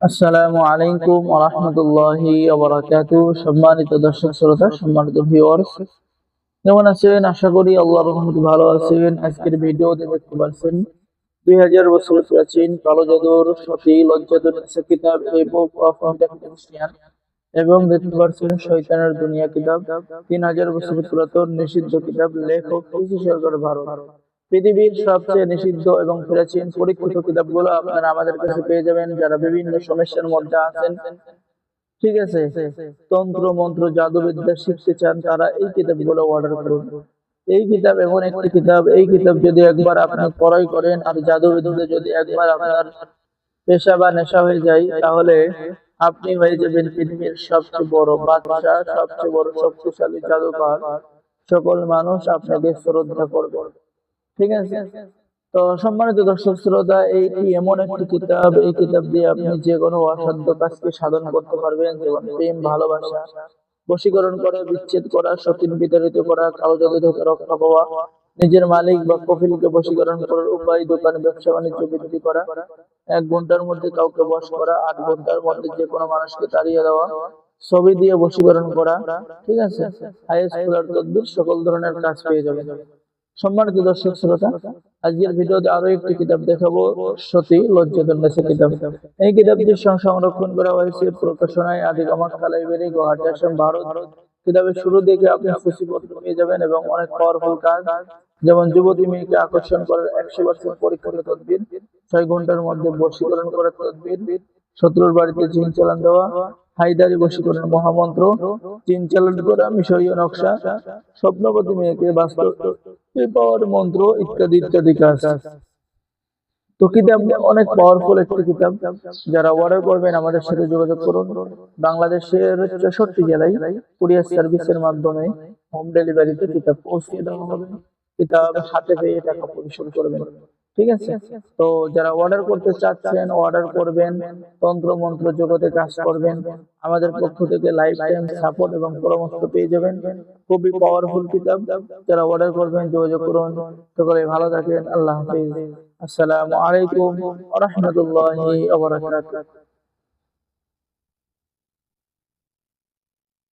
আসসালামু আলাইকুম ওয়া রাহমাতুল্লাহি ওয়া বারাকাতুহু। সম্মানিত দর্শক শ্রোতা, সম্মানিত ভিউয়ার্স, কেমন আছেন? আশা করি আল্লাহর রহমতে ভালো আছেন। আজকের ভিডিওতে দেখতে পাচ্ছেন 2000 বছর প্রাচীন কালো জাদুর সতী লজ্জাতুন্নেসা কিতাব এ বুক অফ ইন্টারপ্রিটেশন এবং দেখতে পাচ্ছেন শয়তানের দুনিয়া কিতাব 3000 বছর পুরাতন নিষিদ্ধ কিতাব, লেখক পিসি সরকার, ভারত। পৃথিবীর সবচেয়ে নিষিদ্ধ এবং প্রাচীন পরীক্ষিত কিতাবগুলো আপনারা আমাদের কাছে পেয়ে যাবেন। যারা বিভিন্ন সমস্যার মধ্যে আছেন, ঠিক আছে, তন্ত্র মন্ত্র জাদুবিদ্যা শিখতে চান, তারা এই কিতাবগুলো অর্ডার করুন। এই কিতাব এমন একটি কিতাব, এই কিতাব যদি একবার আপনি ক্রয় করেন আর জাদুবিদ্যা যদি একবার আপনার পেশা বা নেশা হয়ে যায়, তাহলে আপনি হয়ে যাবেন পৃথিবীর সবচেয়ে বড় বাদশাহ, সবচেয়ে বড় শক্তিশালী জাদুকর। সকল মানুষ আপনাকে শ্রদ্ধা করবে, ঠিক আছে। তো সম্মানিত দর্শক শ্রোতা, এইটি এমন একটি কিতাব, এই কিতাব দিয়ে আপনি যে কোনো অসাধ্য কাজকে সাধন করতে পারবেন, যেমন প্রেম, ভালোবাসা, বশীকরণ করা, বিচ্ছেদ করা, সতীন বিতাড়িত করা, কালো জাদু থেকে রক্ষা পাওয়া, নিজের মালিক বা কফিলকে বশীকরণ করার উপায়, দোকানে ব্যবসা বাণিজ্য বৃদ্ধি করা, 1 ঘন্টার মধ্যে কাউকে বশ করা, 8 ঘন্টার মধ্যে যে কোনো মানুষকে তাড়িয়ে দেওয়া, ছবি দিয়ে বশীকরণ করা, ঠিক আছে, আইএস খোলার তদবির, সকল ধরনের কাজ পেয়ে যাবেন। সম্মানিত দর্শক শ্রোতা, আজকের ভিডিওতে আরো একটি কিতাব দেখাবো, সতী লজ্জাতুন্নেসা কিতাব। এই কিতাবটি সংরক্ষণ করা হয়েছে প্রকাশনায় আদিগমা লাইব্রেরি, গুয়াহাটি, আসাম, ভারত। কিতাবের শুরু দিকে আপনি সূচিপত্র পেয়ে যাবেন এবং অনেক পাওয়ারফুল কাজ, যেমন যুবতী মেয়েকে আকর্ষণ করার 100% পরীক্ষিত তদবির, 6 ঘন্টার মধ্যে বশীকরণ করার তদবির, শত্রুর বাড়িতে জিন চালান দেওয়া, হায়দারি বশীকরণ মহামন্ত্র, জিন চালান করা, মিশরীয় নকশা, স্বপ্নবতী মেয়েকে বাস্তব পাওয়ার মন্ত্র, ইত্যাদি ইত্যাদি কাজ। তো কিতাব অনেক পাওয়ারফুল একটি কিতাব। যারা অর্ডার করবেন আমাদের সাথে যোগাযোগ করুন। বাংলাদেশের 64 জেলায় কুরিয়ার সার্ভিসের মাধ্যমে হোম ডেলিভারিতে কিতাব পৌঁছে দেওয়া হবে। কিতাব হাতে পেয়ে টাকা পরিশোধ করবেন, ঠিক আছে। তো যারা অর্ডার করতে চাচ্ছেন, অর্ডার করবেন, তন্ত্র মন্ত্র জগতে কাজ করবেন, আমাদের পক্ষ থেকে লাইফ টাইম সাপোর্ট এবং পরামর্শ পেয়ে যাবেন। খুবই পাওয়ারফুল কিতাব। যারা অর্ডার করবেন যোগাযোগ করুন। সকলে ভালো থাকেন। আল্লাহ হাফিজ। আসসালামু আলাইকুম ওয়া রাহমাতুল্লাহি ওয়া বারাকাতুহু।